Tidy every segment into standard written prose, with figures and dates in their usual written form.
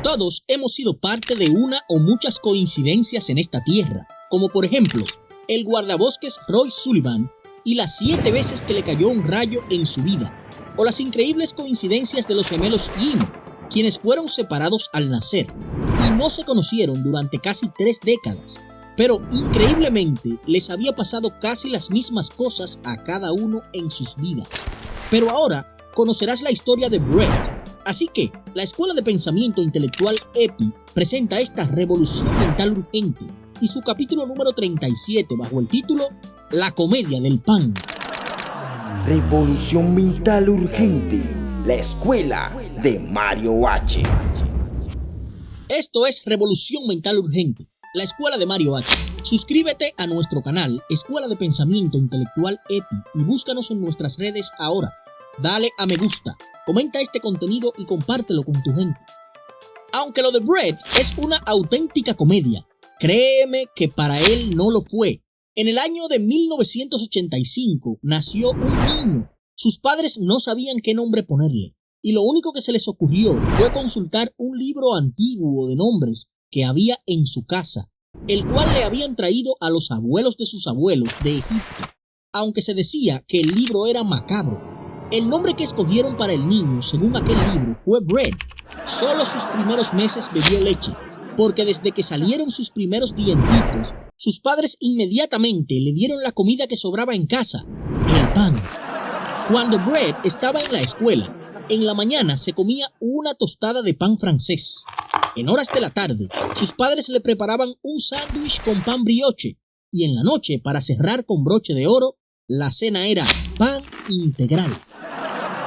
Todos hemos sido parte de una o muchas coincidencias en esta tierra, como por ejemplo, el guardabosques Roy Sullivan y las 7 veces que le cayó un rayo en su vida, o las increíbles coincidencias de los gemelos Jim, quienes fueron separados al nacer y no se conocieron durante casi 3 décadas, pero increíblemente les había pasado casi las mismas cosas a cada uno en sus vidas. Pero ahora conocerás la historia de Brett. Así que, la Escuela de Pensamiento Intelectual EPI presenta esta revolución mental urgente y su capítulo número 37 bajo el título La comedia del pan. Revolución mental urgente, la escuela de Mario H. Esto es Revolución Mental Urgente, la escuela de Mario H. Suscríbete a nuestro canal Escuela de Pensamiento Intelectual EPI y búscanos en nuestras redes ahora. Dale a me gusta, comenta este contenido y compártelo con tu gente. Aunque lo de Brett es una auténtica comedia, créeme que para él no lo fue. En el año de 1985 nació un niño. Sus padres no sabían qué nombre ponerle, y lo único que se les ocurrió fue consultar un libro antiguo de nombres que había en su casa, el cual le habían traído a los abuelos de sus abuelos de Egipto, aunque se decía que el libro era macabro. El nombre que escogieron para el niño, según aquel libro, fue Brett. Solo sus primeros meses bebió leche, porque desde que salieron sus primeros dientitos, sus padres inmediatamente le dieron la comida que sobraba en casa, el pan. Cuando Brett estaba en la escuela, en la mañana se comía una tostada de pan francés. En horas de la tarde, sus padres le preparaban un sándwich con pan brioche, y en la noche, para cerrar con broche de oro, la cena era pan integral.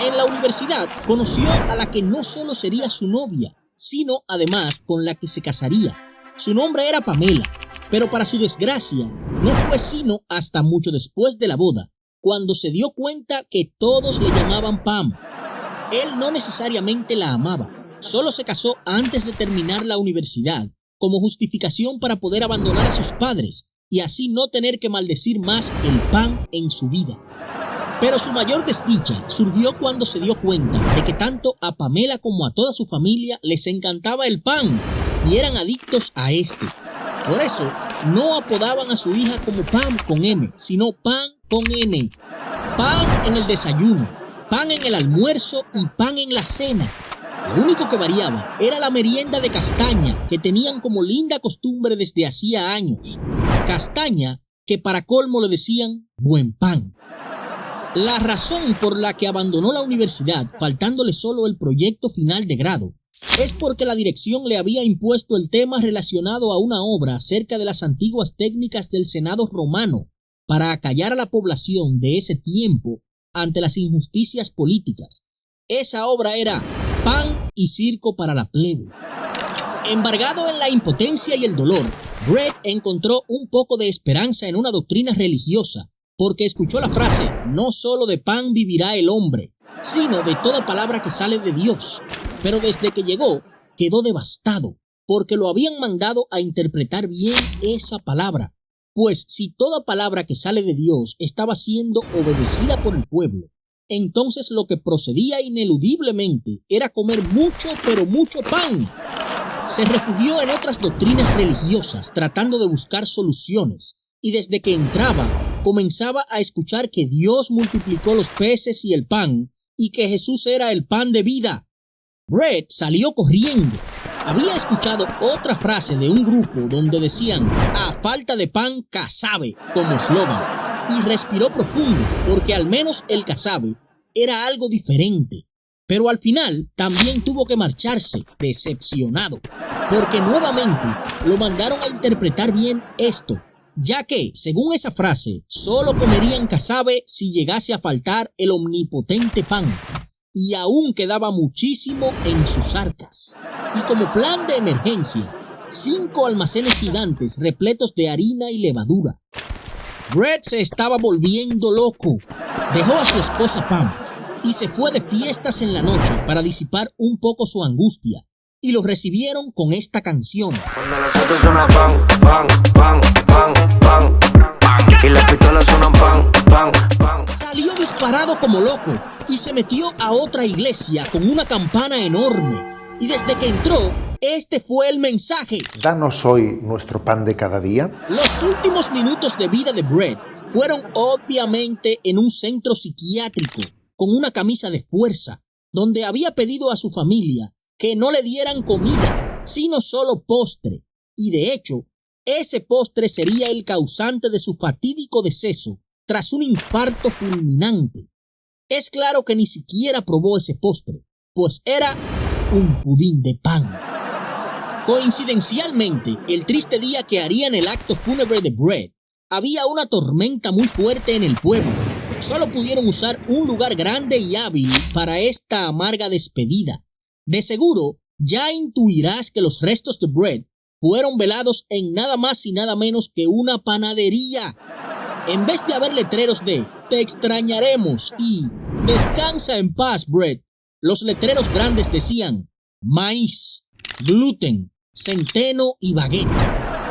En la universidad conoció a la que no solo sería su novia, sino además con la que se casaría. Su nombre era Pamela, pero para su desgracia no fue sino hasta mucho después de la boda, cuando se dio cuenta que todos le llamaban Pam. Él no necesariamente la amaba, solo se casó antes de terminar la universidad, como justificación para poder abandonar a sus padres y así no tener que maldecir más el pan en su vida. Pero su mayor desdicha surgió cuando se dio cuenta de que tanto a Pamela como a toda su familia les encantaba el pan y eran adictos a este. Por eso, no apodaban a su hija como Pam con M, sino Pan con N. Pan en el desayuno, pan en el almuerzo y pan en la cena. Lo único que variaba era la merienda de castaña que tenían como linda costumbre desde hacía años. Castaña que para colmo le decían buen pan. La razón por la que abandonó la universidad, faltándole solo el proyecto final de grado, es porque la dirección le había impuesto el tema relacionado a una obra acerca de las antiguas técnicas del Senado romano para acallar a la población de ese tiempo ante las injusticias políticas. Esa obra era Pan y circo para la plebe. Embargado en la impotencia y el dolor, Brett encontró un poco de esperanza en una doctrina religiosa, porque escuchó la frase, no solo de pan vivirá el hombre, sino de toda palabra que sale de Dios. Pero desde que llegó, quedó devastado, porque lo habían mandado a interpretar bien esa palabra. Pues si toda palabra que sale de Dios estaba siendo obedecida por el pueblo, entonces lo que procedía ineludiblemente era comer mucho, pero mucho pan. Se refugió en otras doctrinas religiosas, tratando de buscar soluciones, y desde que entraba, comenzaba a escuchar que Dios multiplicó los peces y el pan, y que Jesús era el pan de vida. Brett salió corriendo. Había escuchado otra frase de un grupo donde decían, a falta de pan, casabe, como eslogan, y respiró profundo, porque al menos el casabe era algo diferente. Pero al final también tuvo que marcharse, decepcionado, porque nuevamente lo mandaron a interpretar bien esto, ya que, según esa frase, solo comerían casabe si llegase a faltar el omnipotente pan, y aún quedaba muchísimo en sus arcas. Y como plan de emergencia, 5 almacenes gigantes repletos de harina y levadura. Brett se estaba volviendo loco. Dejó a su esposa Pam y se fue de fiestas en la noche para disipar un poco su angustia. Y lo recibieron con esta canción. Cuando las autos suenan pan, pan, pan, pan, pan, pan, y las pistolas suenan pan, pan, pan. Salió disparado como loco y se metió a otra iglesia con una campana enorme. Y desde que entró, Este fue el mensaje. Danos hoy nuestro pan de cada día. Los últimos minutos de vida de Brett fueron obviamente en un centro psiquiátrico con una camisa de fuerza, donde había pedido a su familia que no le dieran comida, sino solo postre. Y de hecho, ese postre sería el causante de su fatídico deceso tras un infarto fulminante. Es claro que ni siquiera probó ese postre, pues era un pudín de pan. Coincidencialmente, el triste día que harían el acto fúnebre de Brett, había una tormenta muy fuerte en el pueblo. Solo pudieron usar un lugar grande y hábil para esta amarga despedida. De seguro, ya intuirás que los restos de Brett fueron velados en nada más y nada menos que una panadería. En vez de haber letreros de "Te extrañaremos" y "Descansa en paz, Brett", los letreros grandes decían maíz, gluten, centeno y baguette.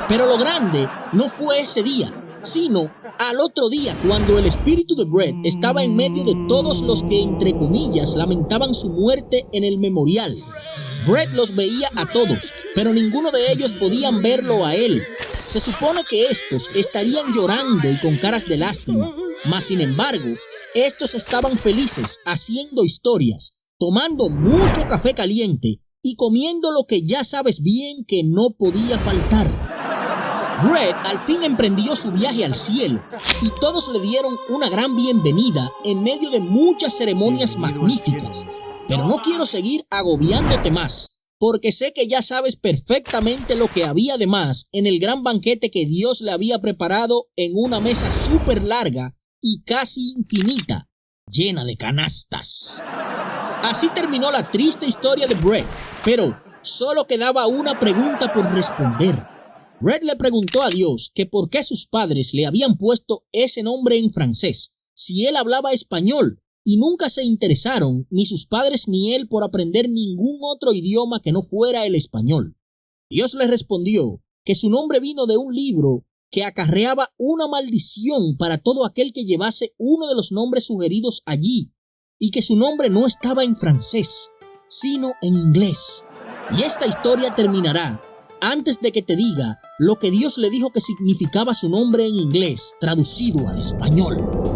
Pero lo grande no fue ese día, sino al otro día, cuando el espíritu de Brett estaba en medio de todos los que, entre comillas, lamentaban su muerte en el memorial. Brett los veía a todos, pero ninguno de ellos podían verlo a él. Se supone que estos estarían llorando y con caras de lástima, mas sin embargo, estos estaban felices, haciendo historias, tomando mucho café caliente y comiendo lo que ya sabes bien que no podía faltar. Brett al fin emprendió su viaje al cielo y todos le dieron una gran bienvenida en medio de muchas ceremonias magníficas. Pero no quiero seguir agobiándote más, porque sé que ya sabes perfectamente lo que había de más en el gran banquete que Dios le había preparado en una mesa súper larga y casi infinita, llena de canastas. Así terminó la triste historia de Brett, pero solo quedaba una pregunta por responder. Brett le preguntó a Dios que por qué sus padres le habían puesto ese nombre en francés, si él hablaba español, y nunca se interesaron, ni sus padres ni él, por aprender ningún otro idioma que no fuera el español. Dios le respondió que su nombre vino de un libro que acarreaba una maldición para todo aquel que llevase uno de los nombres sugeridos allí, y que su nombre no estaba en francés, sino en inglés. Y esta historia terminará antes de que te diga lo que Dios le dijo que significaba su nombre en inglés, traducido al español.